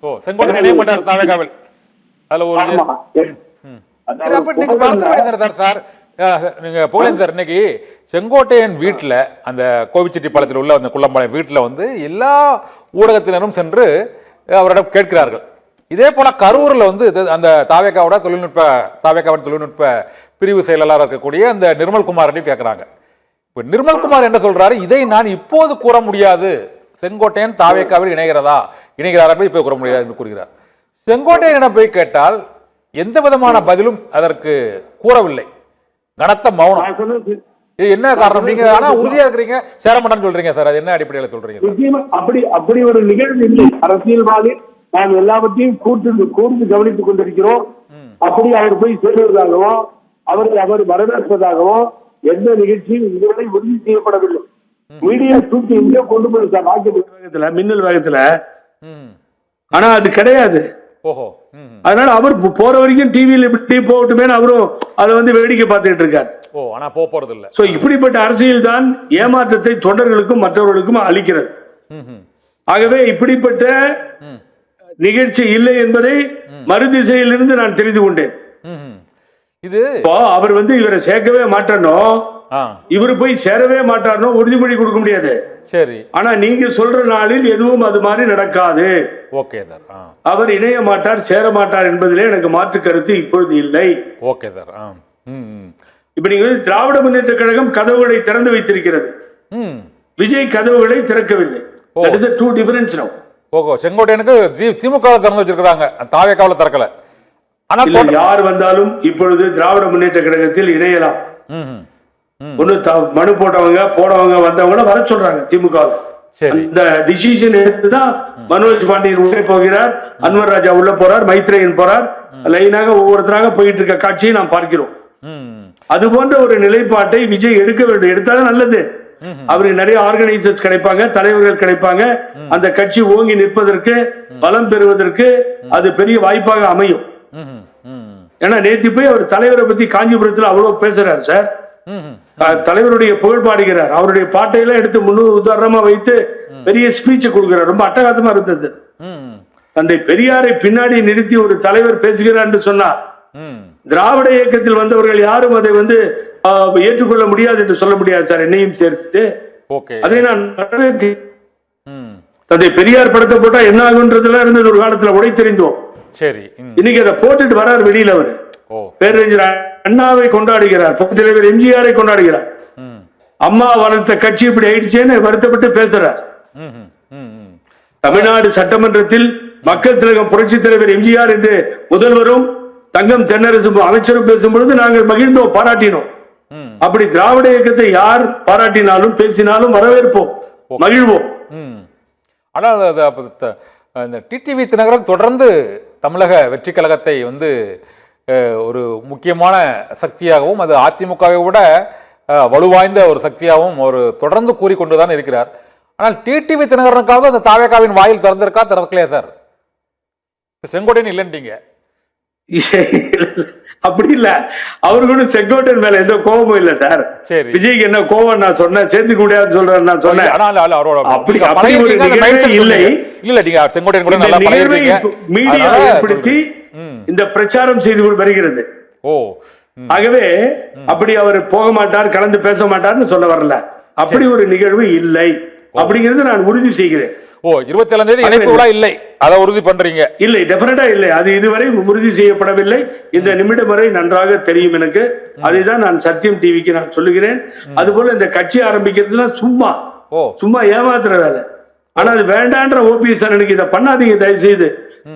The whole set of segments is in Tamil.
ஓ செங்கோட்டையன் இணைய மாட்டார் தாவேகாவில். அதுல ஒரு சார் நீங்க போலேன் சார், இன்னைக்கு செங்கோட்டையன் வீட்டுல அந்த கோவிச்செட்டிப்பாளையத்தில் உள்ள அந்த குள்ளம்பாளையம் வீட்டுல வந்து எல்லா ஊடகத்தினரும் சென்று அவரிடம் கேட்கிறார்கள். இதே போல கரூர்ல வந்து அந்த தாவேகாவோட தொழில்நுட்ப பிரிவு செயலாளராக இருக்கக்கூடிய அந்த நிர்மல்குமாரையும் கேட்கிறாங்க. இப்போ நிர்மல்குமார் என்ன சொல்றாரு, இதை நான் இப்போது கூற முடியாது, செங்கோட்டையன் தாவேகாவில் இணைகிறாரா இப்ப கூற முடியாது என்று கூறுகிறார். செங்கோட்டையனிடம் போய் கேட்டால் எந்த விதமான பதிலும் அதற்கு கூறவில்லை, கனத்த மௌனம். இது என்ன காரணம்? நீங்க ஆனா உறுதியா இருக்கிறீங்க, சேரமாட்டான்னு சொல்றீங்க சார், அது என்ன அடிப்படையில் சொல்றீங்க? அப்படி ஒரு நிகழ்வு இல்லை. அரசியல்வாதி நாம் எல்லாவற்றையும் கூர்ந்து கவனித்துக் கொண்டிருக்கிறோம். அப்படி அவர் போய் சொல்லுவதாகவோ அவர் வரவேற்பதாகவோ எந்த நிகழ்ச்சியும் இதுவரை உறுதி செய்யப்படவில்லை. மீடியா தூக்கி எங்கேயோ கொண்டு போயிருக்காங்க மின்னல் வேகத்துல, ஆனா அது கிடையாது. அதனால அவர் போற வரைக்கும் டிவியில் இப்படி போகட்டுமே அவரும் அதை வந்து வேடிக்கை பார்த்துட்டு இருக்காரு. இப்படிப்பட்ட அரசியல் தான் ஏமாற்றத்தை தொண்டர்களுக்கும் மற்றவர்களுக்கும் அளிக்கிறது. ஆகவே இப்படிப்பட்ட நிகழ்ச்சி இல்லை என்பதை மறுதிசையிலிருந்து நான் தெரிந்து கொண்டேன். இது அவர் வந்து இவரை சேர்க்கவே மாட்டணும், இவரு போய் சேரவே மாட்டார்னோ உறுதிமொழி கொடுக்க முடியாது. சரி, ஆனா நீங்க சொல்ற நாளில் எதுவும் அது மாதிரி நடக்காது. ஓகே சார், அவர் இணைய மாட்டார், சேர மாட்டார் என்பதிலே எனக்கு மாற்று கருத்து இப்பொழுது இல்லை. Okay sir. இப்ப நீங்க திராவிட முன்னேற்ற கழகம் கதவுகளை திறந்து வைத்திருக்கிறது, விஜய் கதவுகளை திறக்கவில்லை. டூ டிஃபரன்ஸ் நவ. ஓகோ, செங்கோட்டையனுக்கு திமுக திறந்து வச்சிருக்காங்க, தாவேகாவுல திறக்கல. ஆனா யார் வந்தாலும் இப்பொழுது திராவிட முன்னேற்ற கழகத்தில் இணையலாம். ஒண்ணு மனு போடவங்க வந்தவங்க வர சொல்றாங்க திமுக. இந்த டிசிஷன் எடுத்துதான் மனோஜ் பாண்டியன் உள்ளே போகிறார், அன்வர் ராஜா உள்ள போறார், மைத்ரேயன் போறார், லைனாக ஒவ்வொருத்தராக போயிட்டு இருக்க காட்சியை நாம் பார்க்கிறோம். அது போன்ற ஒரு நிலைப்பாட்டை விஜய் எடுக்க வேண்டும். எடுத்தாலும் நல்லது. அவருக்கு நிறைய ஆர்கனைசர்ஸ் கிடைப்பாங்க, தலைவர்கள் கிடைப்பாங்க. அந்த கட்சி ஓங்கி நிற்பதற்கு, பலம் பெறுவதற்கு அது பெரிய வாய்ப்பாக அமையும். ஏன்னா நேற்று போய் அவர் தலைவரை பத்தி காஞ்சிபுரத்தில் அவ்வளவு பேசுறாரு சார். தலைவருடைய புகழ் பாடுகிறார், அவருடைய பாட்டையெல்லாம் எடுத்து முன்னூறு உதாரணமா வைத்து பெரிய ஸ்பீச் கொடுக்கிறார். ரொம்ப அட்டகாசமா இருந்தது. தந்தை பெரியாரை பின்னாடி நிறுத்தி ஒரு தலைவர் பேசுகிறார் என்று சொன்னார். திராவிட இயக்கத்தில் வந்தவர்கள் யாரும் அதை வந்து ஏற்றுக்கொள்ள முடியாது என்று சொல்ல முடியாது சார், என்னையும் சேர்த்து. அதை நான் தந்தை பெரியார் படத்தை போட்டா என்ன ஆகுன்றதுல இருந்தது ஒரு காலத்துல உடை தெரிந்தோம். சரி, இன்னைக்கு அதை போட்டுட்டு வரார் வெளியில. அவர் பேரறிஞர் அண்ணாவை கொண்டாடுகிறார், தலைவர் எம்ஜிஆரை கொண்டாடுகிறார். அம்மா வளர்த்த கட்சி இப்படி ஆயிடுச்சேன்னு வருத்தப்பட்டு பேசுறார். தமிழ்நாடு சட்டமன்றத்தில் மக்கள் திலகம் புரட்சி தலைவர் எம்ஜிஆர் என்று முதல்வரும் தங்கம் தென்னரசு அமைச்சரும் பேசும் பொழுது நாங்கள் மகிழ்ந்தோம், பாராட்டினோம். அப்படி திராவிட இயக்கத்தை யார் பாராட்டினாலும் பேசினாலும் வரவேற்போம், மகிழ்வோம். ஆனால் இந்த டிடிவி தினகரன் தொடர்ந்து தமிழக வெற்றி கழகத்தை வந்து ஒரு முக்கியமான சக்தியாகவும், அது அதிமுகவை விட வலுவாய்ந்த ஒரு சக்தியாகவும் ஒரு தொடர்ந்து கூறிக்கொண்டுதான் இருக்கிறார். ஆனால் டிடிவி தினகரனுக்காவது அந்த தாவேகாவின் வாயில் திறந்திருக்கா, திறக்கலையா சார்? செங்கோட்டையன் இல்லைன்றீங்க. அப்படி இல்ல, அவருக்கும் செங்கோட்டையன் மேல எந்த கோபமும் இல்ல சார். சரி, விஜய்க்கு என்ன கோபம் நான் சொன்னேன், சேர்த்துக்க முடியாதுன்னு சொல்றேன் நான் சொன்னேன். அப்படி ஒரு நிகழ்வே இல்லை. இல்ல, நீங்க செங்கோட்டையன் கூட நல்லா பழகிருக்கீங்க. மீடியா ஏற்படுத்தி இந்த பிரச்சாரம் செய்து வருகிறது. ஆகவே அப்படி அவர் போக மாட்டார், கலந்து பேச மாட்டார்னு சொல்ல வரல. அப்படி ஒரு நிகழ்வு இல்லை அப்படிங்கிறது நான் உறுதி செய்கிறேன். 27ஆம் தேதி இணைப்பு விழா இல்லை, அதை உறுதி பண்றீங்க? இல்லை, டெஃபினட்டா இல்லை. அது இதுவரை உறுதி செய்யப்படவில்லை. இந்த நிமிடம் வரை நன்றாக தெரியும் எனக்கு. அதுதான் நான் சத்தியம் டிவிக்கு நான் சொல்லுகிறேன். அதுபோல இந்த கட்சி ஆரம்பிக்கிறதுலாம் சும்மா ஏமாத்துற வேலை. ஆனா அது வேண்டான்ற ஓபிஎஸ் அண்ணனுக்கு இதை பண்ணாதீங்க தயவு செய்து.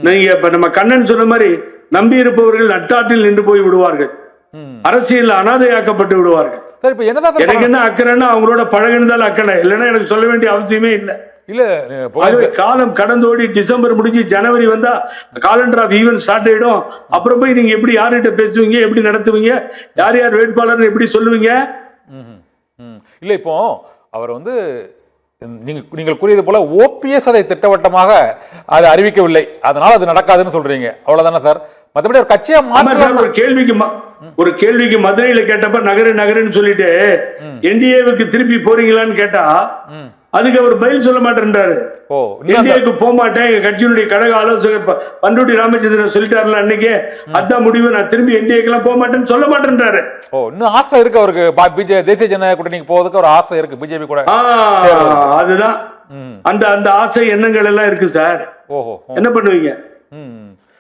நீங்க இப்ப நம்ம கண்ணன் சொன்ன மாதிரி நம்பி இருப்பவர்கள் நட்டாற்றில் நின்று போய் விடுவார்கள், அரசியல் அனாதையாக்கப்பட்டு விடுவார்கள். எனக்கு என்ன அக்கறைன்னா அவங்களோட பழகினதால் அக்கறை, இல்லைன்னா எனக்கு சொல்ல வேண்டிய அவசியமே இல்லை. காலம் கடந்தோடி டிசம்பர் முடிஞ்சு ஜனவரி வந்தா காலண்டர் ஆஃப் ஈவென்ட் ஸ்டார்ட் ஆயிடும். அப்புறம் போய் நீங்க எப்படி யார்கிட்ட பேசுவீங்க, எப்படி நடத்துவீங்க, யார் யார் வேட்பாளர் எப்படி சொல்லுவீங்க? இல்ல, இப்போ அவர் வந்து நீங்கள் கூறியது போல ஓபிஎஸ் அதை திட்டவட்டமாக அதை அறிவிக்கவில்லை, அதனால அது நடக்காதுன்னு சொல்றீங்க, அவ்வளவுதானே சார்? மற்றபடி ஒரு கட்சியா ஒரு கேள்விக்கு மதுரையில கேட்டப்ப நகருன்னு சொல்லிட்டு என்டிஏவுக்கு திருப்பி போறீங்களான்னு கேட்டா அதுக்கு அவர் பதில் சொல்ல மாட்டேன்றாரு. ஓ, இன்னும் என்டிஏக்கு போக மாட்டேன், எங்க கட்சியினுடைய கழக ஆலோசகர் பண்ருட்டி ராமச்சந்திரன் சொல்லிட்டாருல அன்னைக்கு, அதான் முடிவு, நான் திரும்பி என்டிஏக்கெல்லாம் போக மாட்டேன்னு சொல்ல மாட்டேன்றாரு. ஓ, இன்னும் ஆசை இருக்கு அவருக்கு தேசிய ஜனநாயக கூட்டணிக்கு போறதுக்கு ஒரு ஆசை இருக்கு பிஜேபி கூட. அதுதான் அந்த அந்த ஆசை எண்ணங்கள் எல்லாம் இருக்கு சார். ஓஹோ, என்ன பண்ணுவீங்க?